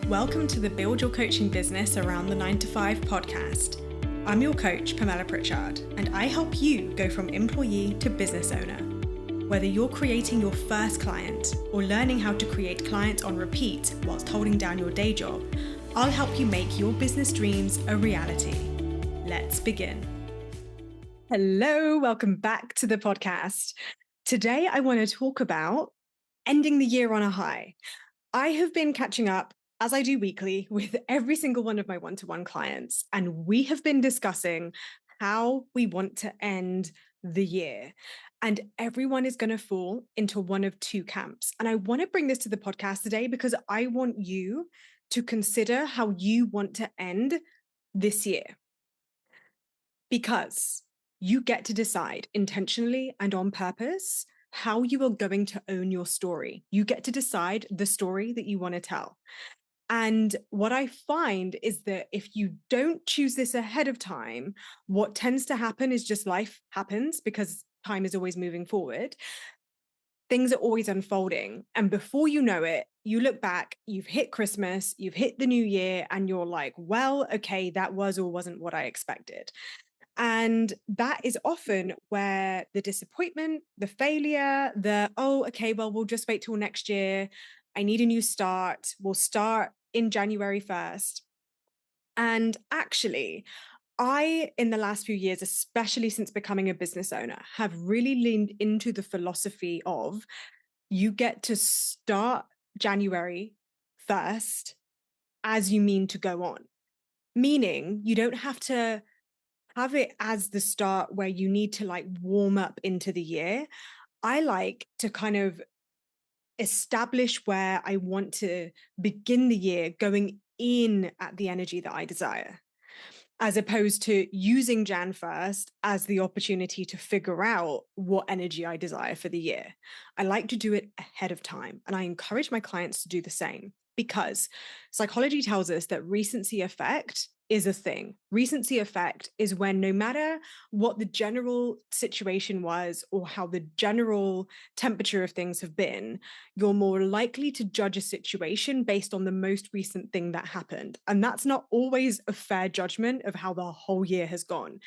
Welcome to the Build Your Coaching Business Around the 9 to 5 podcast. I'm your coach, Pamella Pritchard, and I help you go from employee to business owner. Whether you're creating your first client or learning how to create clients on repeat whilst holding down your day job, I'll help you make your business dreams a reality. Let's begin. Hello, welcome back to the podcast. Today, I want to talk about ending the year on a high. I have been catching up, as I do weekly, with every single one of my one-to-one clients, and we have been discussing how we want to end the year. And everyone is going to fall into one of two camps. And I want to bring this to the podcast today because I want you to consider how you want to end this year. Because you get to decide intentionally and on purpose how you are going to own your story. You get to decide the story that you want to tell. And what I find is that if you don't choose this ahead of time, what tends to happen is just life happens because time is always moving forward. Things are always unfolding. And before you know it, you look back, you've hit Christmas, you've hit the new year, and you're like, well, okay, that was or wasn't what I expected. And that is often where the disappointment, the failure, we'll just wait till next year. I need a new start. We'll start in January 1st. And actually, in the last few years, especially since becoming a business owner, have really leaned into the philosophy of you get to start January 1st as you mean to go on. Meaning you don't have to have it as the start where you need to warm up into the year. I like to kind of establish where I want to begin the year going in at the energy that I desire, as opposed to using Jan 1st as the opportunity to figure out what energy I desire for the year. I like to do it ahead of time, and I encourage my clients to do the same because psychology tells us that recency effect is a thing. Recency effect is when no matter what the general situation was or how the general temperature of things have been, you're more likely to judge a situation based on the most recent thing that happened. And that's not always a fair judgment of how the whole year has gone.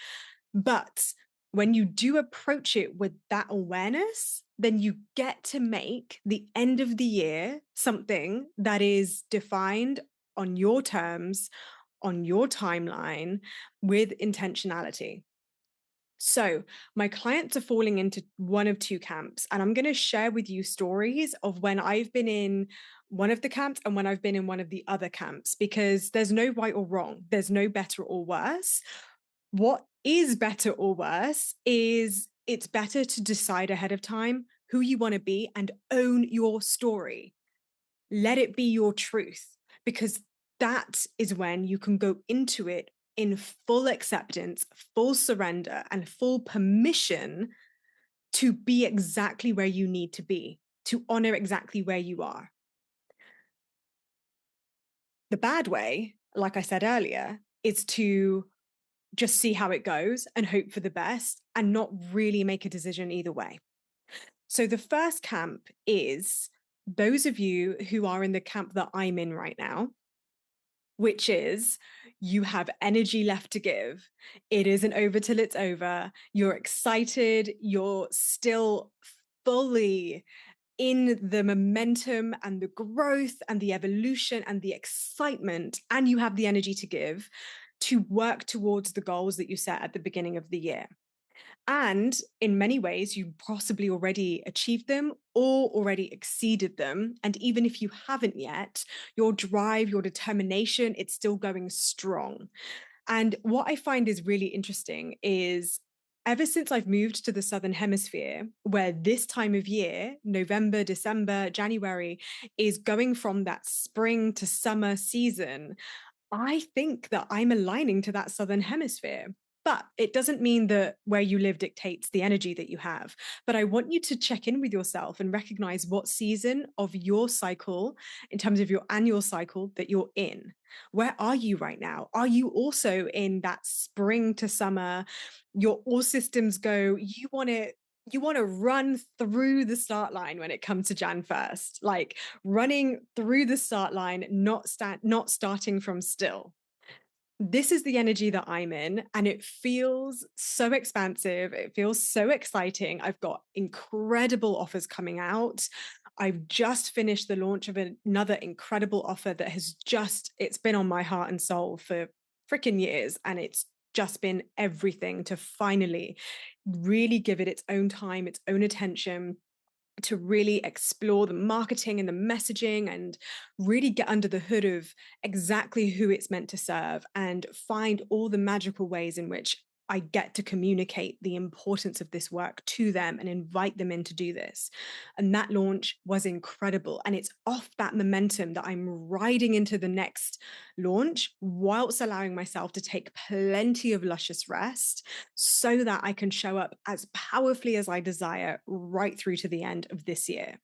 But when you do approach it with that awareness, then you get to make the end of the year something that is defined on your terms, on your timeline, with intentionality. So my clients are falling into one of two camps, and I'm going to share with you stories of when I've been in one of the camps and when I've been in one of the other camps, because there's no right or wrong. There's no better or worse. What is better or worse is it's better to decide ahead of time who you want to be and own your story. Let it be your truth, because that is when you can go into it in full acceptance, full surrender, and full permission to be exactly where you need to be, to honor exactly where you are. The bad way, like I said earlier, is to just see how it goes and hope for the best and not really make a decision either way. So the first camp is those of you who are in the camp that I'm in right now, which is you have energy left to give. It isn't over till it's over. You're excited. You're still fully in the momentum and the growth and the evolution and the excitement, and you have the energy to give to work towards the goals that you set at the beginning of the year. And in many ways, you possibly already achieved them or already exceeded them. And even if you haven't yet, your drive, your determination, it's still going strong. And what I find is really interesting is ever since I've moved to the Southern Hemisphere, where this time of year, November, December, January, is going from that spring to summer season, I think that I'm aligning to that Southern Hemisphere. But it doesn't mean that where you live dictates the energy that you have. But I want you to check in with yourself and recognize what season of your cycle, in terms of your annual cycle, that you're in. Where are you right now? Are you also in that spring to summer? Your all systems go, you want to you want to run through the start line when it comes to Jan 1st, like running through the start line, not starting from still. This is the energy that I'm in, and it feels so expansive. It feels so exciting. I've got incredible offers coming out. I've just finished the launch of another incredible offer that it's been on my heart and soul for freaking years. And it's just been everything to finally really give it its own time, its own attention, to really explore the marketing and the messaging and really get under the hood of exactly who it's meant to serve and find all the magical ways in which I get to communicate the importance of this work to them and invite them in to do this. And that launch was incredible. And it's off that momentum that I'm riding into the next launch, whilst allowing myself to take plenty of luscious rest so that I can show up as powerfully as I desire right through to the end of this year.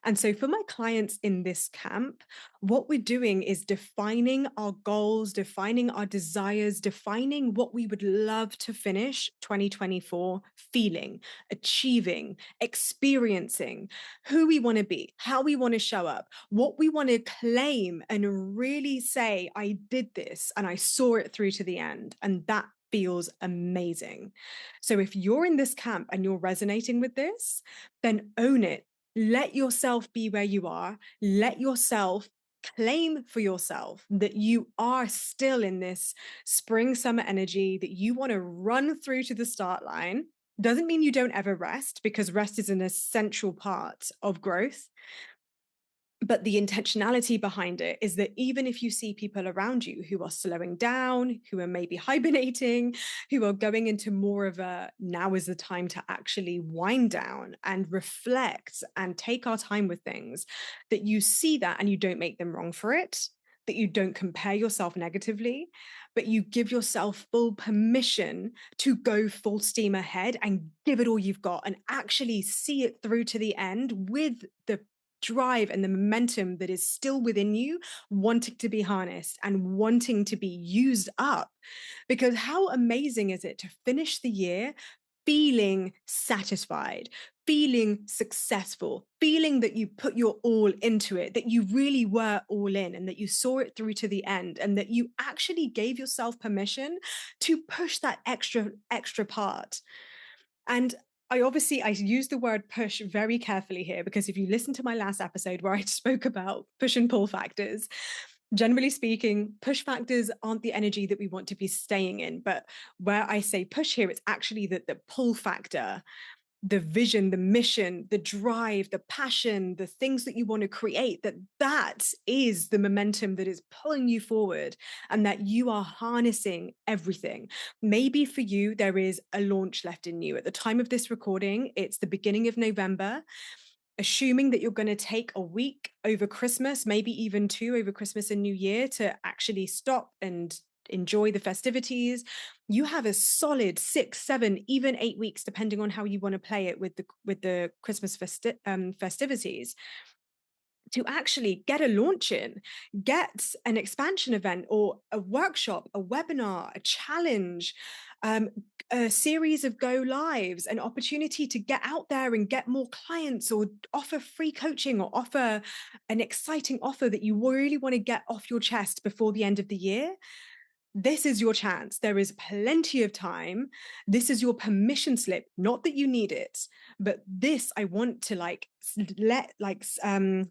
And so, for my clients in this camp, what we're doing is defining our goals, defining our desires, defining what we would love to finish 2024 feeling, achieving, experiencing, who we want to be, how we want to show up, what we want to claim, and really say, I did this and I saw it through to the end. And that feels amazing. So, if you're in this camp and you're resonating with this, then own it. Let yourself be where you are. Let yourself claim for yourself that you are still in this spring summer energy, that you want to run through to the start line. Doesn't mean you don't ever rest, because rest is an essential part of growth. But the intentionality behind it is that even if you see people around you who are slowing down, who are maybe hibernating, who are going into more of a now is the time to actually wind down and reflect and take our time with things, that you see that and you don't make them wrong for it, that you don't compare yourself negatively, but you give yourself full permission to go full steam ahead and give it all you've got and actually see it through to the end with the drive and the momentum that is still within you, wanting to be harnessed and wanting to be used up. Because how amazing is it to finish the year feeling satisfied, feeling successful, feeling that you put your all into it, that you really were all in and that you saw it through to the end, and that you actually gave yourself permission to push that extra part. And I use the word push very carefully here, because if you listen to my last episode where I spoke about push and pull factors, generally speaking, push factors aren't the energy that we want to be staying in. But where I say push here, it's actually that the pull factor, the vision, the mission, the drive, the passion, the things that you want to create, that is the momentum that is pulling you forward, and that you are harnessing everything. Maybe for you, there is a launch left in you. At the time of this recording, it's the beginning of November. Assuming that you're going to take a week over Christmas, maybe even two over Christmas and New Year, to actually stop and enjoy the festivities, you have a solid 6, 7, even 8 weeks, depending on how you want to play it with the Christmas festivities, to actually get a launch in, get an expansion event or a workshop, a webinar, a challenge, a series of go lives, an opportunity to get out there and get more clients, or offer free coaching, or offer an exciting offer that you really want to get off your chest before the end of the year. This is your chance. There is plenty of time. This is your permission slip. Not that you need it, but this, I want to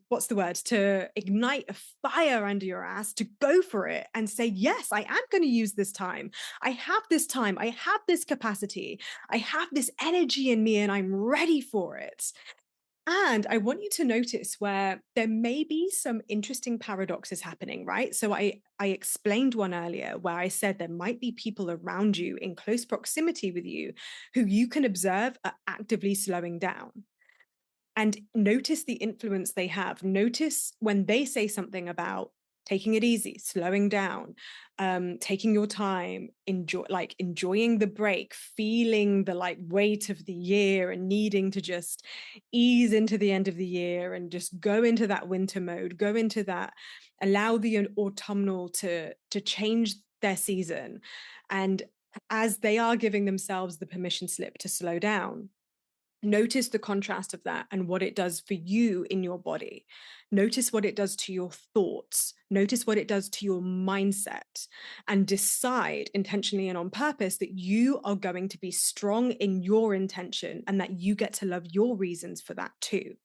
what's the word? To ignite a fire under your ass to go for it and say, yes, I am going to use this time. I have this time. I have this capacity. I have this energy in me, and I'm ready for it. And I want you to notice where there may be some interesting paradoxes happening, right? So I explained one earlier where I said there might be people around you in close proximity with you who you can observe are actively slowing down. And notice the influence they have. Notice when they say something about taking it easy, slowing down, taking your time, enjoying the break, feeling the weight of the year and needing to just ease into the end of the year and just go into that winter mode, go into that, allow the autumnal to change their season. And as they are giving themselves the permission slip to slow down, Notice the contrast of that and what it does for you in your body. Notice what it does to your thoughts. Notice what it does to your mindset, and decide intentionally and on purpose that you are going to be strong in your intention and that you get to love your reasons for that too.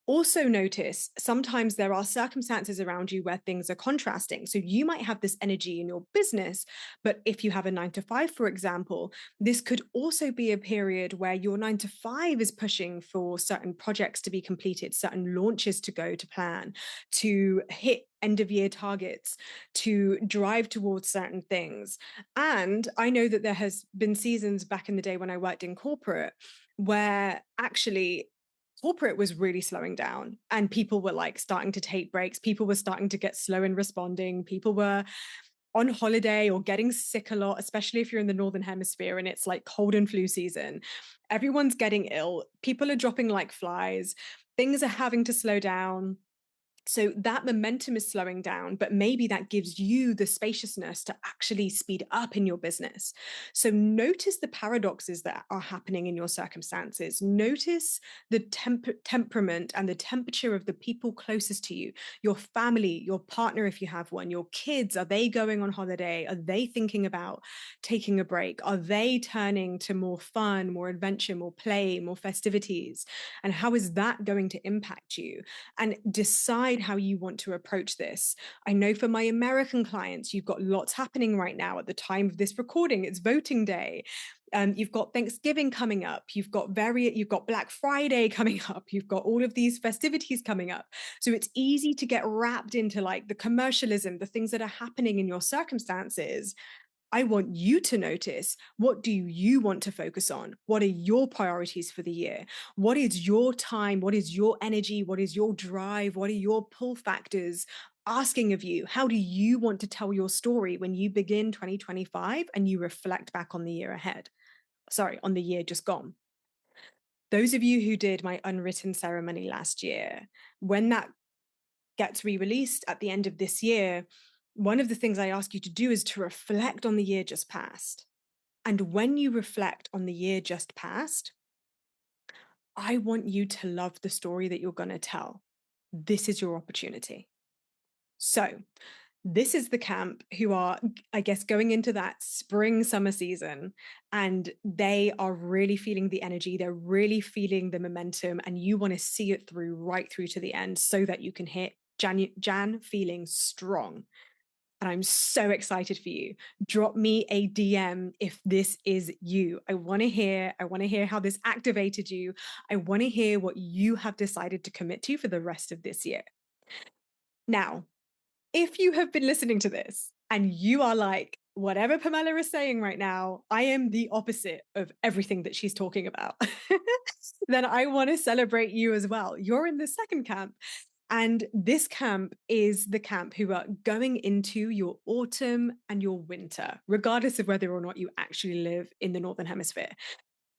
Also, notice sometimes there are circumstances around you where things are contrasting. So you might have this energy in your business, but if you have a 9 to 5, for example, this could also be a period where your 9 to 5 is pushing for certain projects to be completed, certain launches to go to plan, to hit end of year targets, to drive towards certain things. And I know that there has been seasons back in the day when I worked in corporate where actually corporate was really slowing down and people were like starting to take breaks. People were starting to get slow in responding. People were on holiday or getting sick a lot, especially if you're in the Northern Hemisphere and it's like cold and flu season. Everyone's getting ill. People are dropping like flies. Things are having to slow down. So that momentum is slowing down, but maybe that gives you the spaciousness to actually speed up in your business. So notice the paradoxes that are happening in your circumstances. Notice the temperament and the temperature of the people closest to you, your family, your partner, if you have one, your kids. Are they going on holiday? Are they thinking about taking a break? Are they turning to more fun, more adventure, more play, more festivities? And how is that going to impact you? And decide how you want to approach this. I know for my American clients, you've got lots happening right now at the time of this recording. It's voting day. You've got Thanksgiving coming up. You've got Black Friday coming up. You've got all of these festivities coming up. So it's easy to get wrapped into like the commercialism, the things that are happening in your circumstances. I want you to notice, what do you want to focus on? What are your priorities for the year? What is your time? What is your energy? What is your drive? What are your pull factors asking of you? How do you want to tell your story when you begin 2025 and you reflect back on the year ahead? Sorry, on the year just gone. Those of you who did my unwritten ceremony last year, when that gets re-released at the end of this year, one of the things I ask you to do is to reflect on the year just past. And when you reflect on the year just past, I want you to love the story that you're going to tell. This is your opportunity. So, this is the camp who are, I guess, going into that spring summer season, and they are really feeling the energy. They're really feeling the momentum, and you want to see it through right through to the end so that you can hit Jan feeling strong. And I'm so excited for you. Drop me a DM if this is you. I want to hear how this activated you. I want to hear what you have decided to commit to for the rest of this year. Now, if you have been listening to this and you are like, whatever Pamella is saying right now, I am the opposite of everything that she's talking about, then I want to celebrate you as well. You're in the second camp. And this camp is the camp who are going into your autumn and your winter, regardless of whether or not you actually live in the Northern Hemisphere.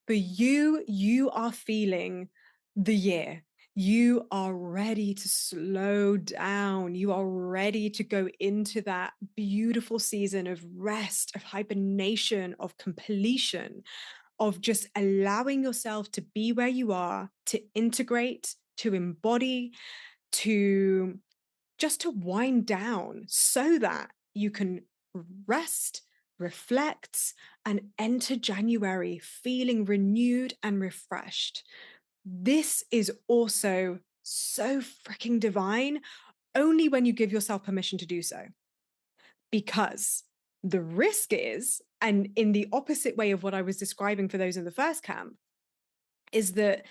For you, you are feeling the year. You are ready to slow down. You are ready to go into that beautiful season of rest, of hibernation, of completion, of just allowing yourself to be where you are, to integrate, to embody, to just to wind down so that you can rest, reflect, and enter January feeling renewed and refreshed. This is also so freaking divine only when you give yourself permission to do so. Because the risk is, and in the opposite way of what I was describing for those in the first camp, is that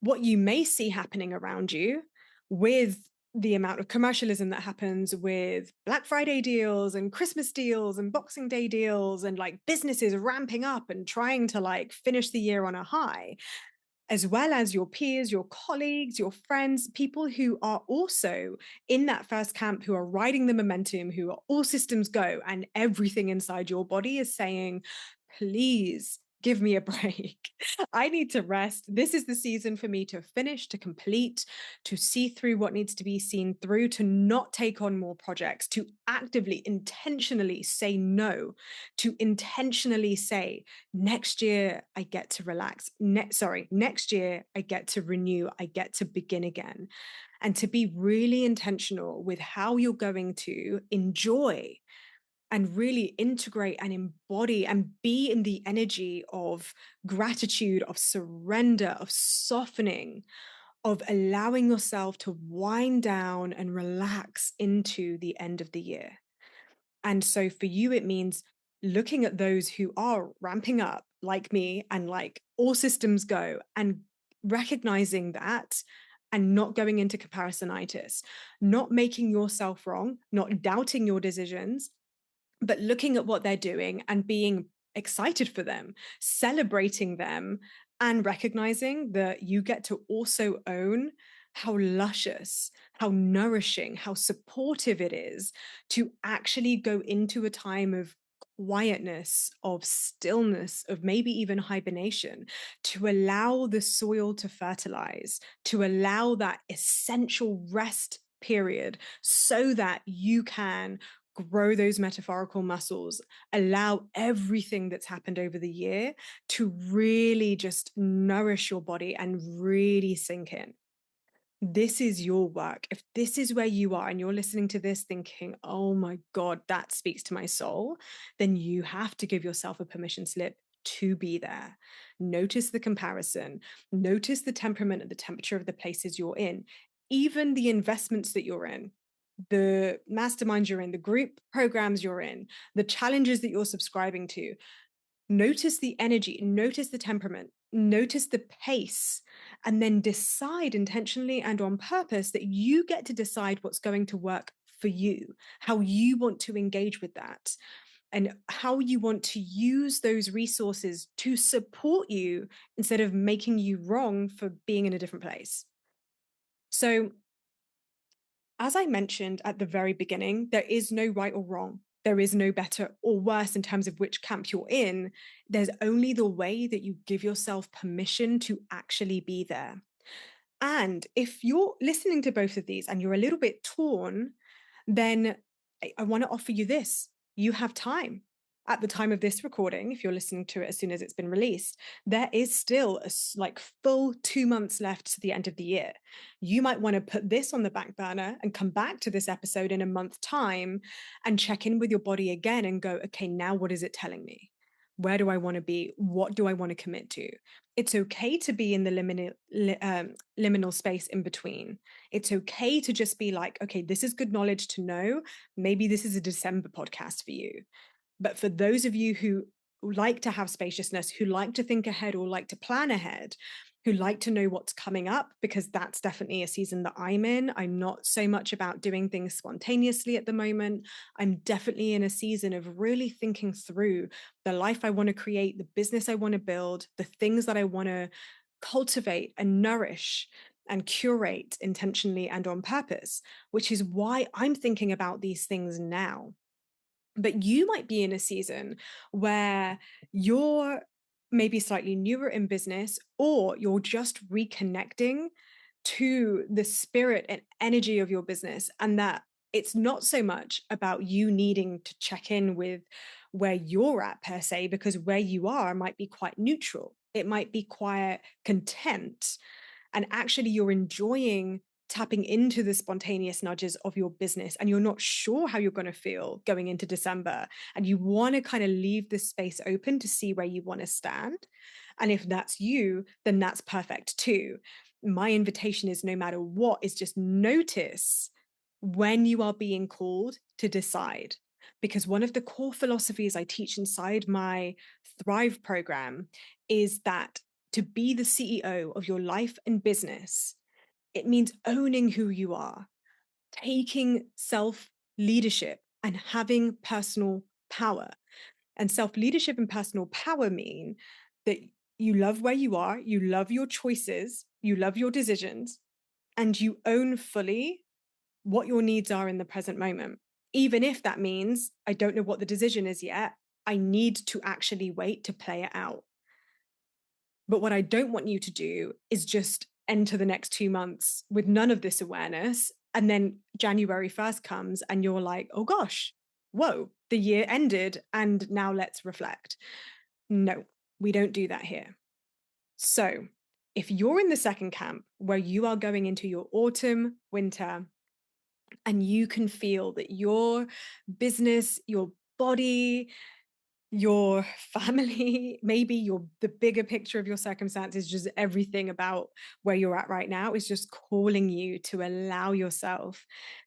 what you may see happening around you with the amount of commercialism that happens with Black Friday deals and Christmas deals and Boxing Day deals and like businesses ramping up and trying to like finish the year on a high, as well as your peers, your colleagues, your friends, people who are also in that first camp, who are riding the momentum, who are all systems go, and everything inside your body is saying, please give me a break. I need to rest. This is the season for me to finish, to complete, to see through what needs to be seen through, to not take on more projects, to actively, intentionally say no, to intentionally say, next year I get to relax. Next year I get to renew, I get to begin again. And to be really intentional with how you're going to enjoy and really integrate and embody and be in the energy of gratitude, of surrender, of softening, of allowing yourself to wind down and relax into the end of the year. And so for you, it means looking at those who are ramping up, like me, and like all systems go, and recognizing that and not going into comparisonitis, not making yourself wrong, not doubting your decisions, but looking at what they're doing and being excited for them, celebrating them, and recognizing that you get to also own how luscious, how nourishing, how supportive it is to actually go into a time of quietness, of stillness, of maybe even hibernation, to allow the soil to fertilize, to allow that essential rest period so that you can grow those metaphorical muscles, allow everything that's happened over the year to really just nourish your body and really sink in. This is your work. If this is where you are and you're listening to this thinking, oh my God, that speaks to my soul, then you have to give yourself a permission slip to be there. Notice the comparison, notice the temperament and the temperature of the places you're in, even the investments that you're in, the masterminds you're in, the group programs you're in, the challenges that you're subscribing to. Notice the energy, notice the temperament, notice the pace, and then decide intentionally and on purpose that you get to decide what's going to work for you, how you want to engage with that, and how you want to use those resources to support you instead of making you wrong for being in a different place. So, as I mentioned at the very beginning, there is no right or wrong. There is no better or worse in terms of which camp you're in. There's only the way that you give yourself permission to actually be there. And if you're listening to both of these and you're a little bit torn, then I want to offer you this. You have time. At the time of this recording, if you're listening to it as soon as it's been released, there is still like full 2 months left to the end of the year. You might want to put this on the back burner and come back to this episode in a month's time and check in with your body again and go, okay, now what is it telling me? Where do I want to be? What do I want to commit to? It's okay to be in the liminal space in between. It's okay to just be like, okay, this is good knowledge to know. Maybe this is a December podcast for you. But for those of you who like to have spaciousness, who like to think ahead or like to plan ahead, who like to know what's coming up, because that's definitely a season that I'm in. I'm not so much about doing things spontaneously at the moment. I'm definitely in a season of really thinking through the life I want to create, the business I want to build, the things that I want to cultivate and nourish and curate intentionally and on purpose, which is why I'm thinking about these things now. But you might be in a season where you're maybe slightly newer in business, or you're just reconnecting to the spirit and energy of your business, and that it's not so much about you needing to check in with where you're at per se, because where you are might be quite neutral. It might be quite content. And actually, you're enjoying tapping into the spontaneous nudges of your business, and you're not sure how you're going to feel going into December, and you want to kind of leave this space open to see where you want to stand. And if that's you, then that's perfect too. My invitation is, no matter what, is just notice when you are being called to decide. Because one of the core philosophies I teach inside my Thrive program is that to be the CEO of your life and business, it means owning who you are, taking self leadership and having personal power. And self leadership and personal power mean that you love where you are, you love your choices, you love your decisions, and you own fully what your needs are in the present moment. Even if that means I don't know what the decision is yet, I need to actually wait to play it out. But what I don't want you to do is just enter the next 2 months with none of this awareness. And then January 1st comes and you're like, oh gosh, whoa, the year ended and now let's reflect. No, we don't do that here. So if you're in the second camp where you are going into your autumn, winter, and you can feel that your business, your body, your family, maybe the bigger picture of your circumstances, just everything about where you're at right now is just calling you to allow yourself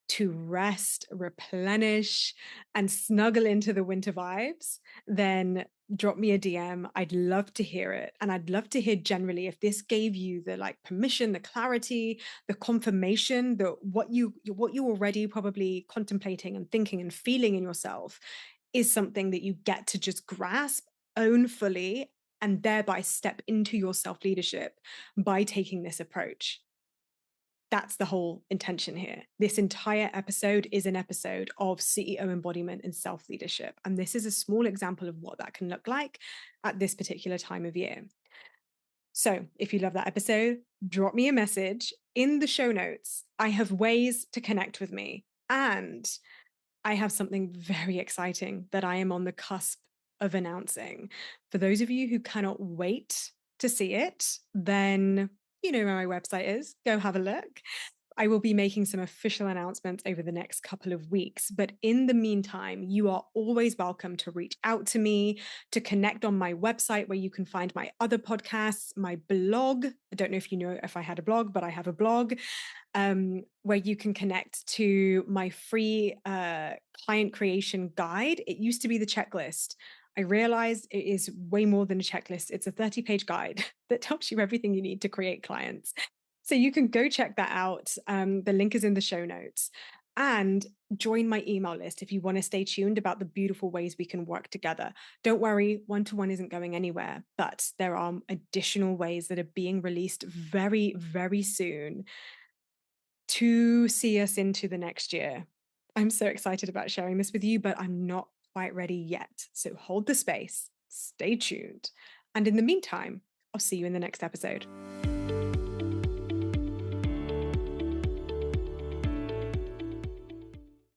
to rest, replenish, and snuggle into the winter vibes, then drop me a DM. I'd love to hear it. And I'd love to hear generally if this gave you the like permission, the clarity, the confirmation that what you already probably contemplating and thinking and feeling in yourself is something that you get to just grasp, own fully, and thereby step into your self leadership by taking this approach. That's the whole intention here. This entire episode is an episode of CEO embodiment and self leadership. And this is a small example of what that can look like at this particular time of year. So if you love that episode, drop me a message in the show notes. I have ways to connect with me. And I have something very exciting that I am on the cusp of announcing. For those of you who cannot wait to see it, then you know where my website is. Go have a look. I will be making some official announcements over the next couple of weeks. But in the meantime, you are always welcome to reach out to me, to connect on my website where you can find my other podcasts, my blog. I don't know if you know if I had a blog, but I have a blog where you can connect to my free client creation guide. It used to be the checklist. I realized it is way more than a checklist. It's a 30-page guide that tells you everything you need to create clients. So you can go check that out. The link is in the show notes. And join my email list if you want to stay tuned about the beautiful ways we can work together. Don't worry, one-to-one isn't going anywhere, but there are additional ways that are being released very, very soon to see us into the next year. I'm so excited about sharing this with you, but I'm not quite ready yet. So hold the space, stay tuned. And in the meantime, I'll see you in the next episode.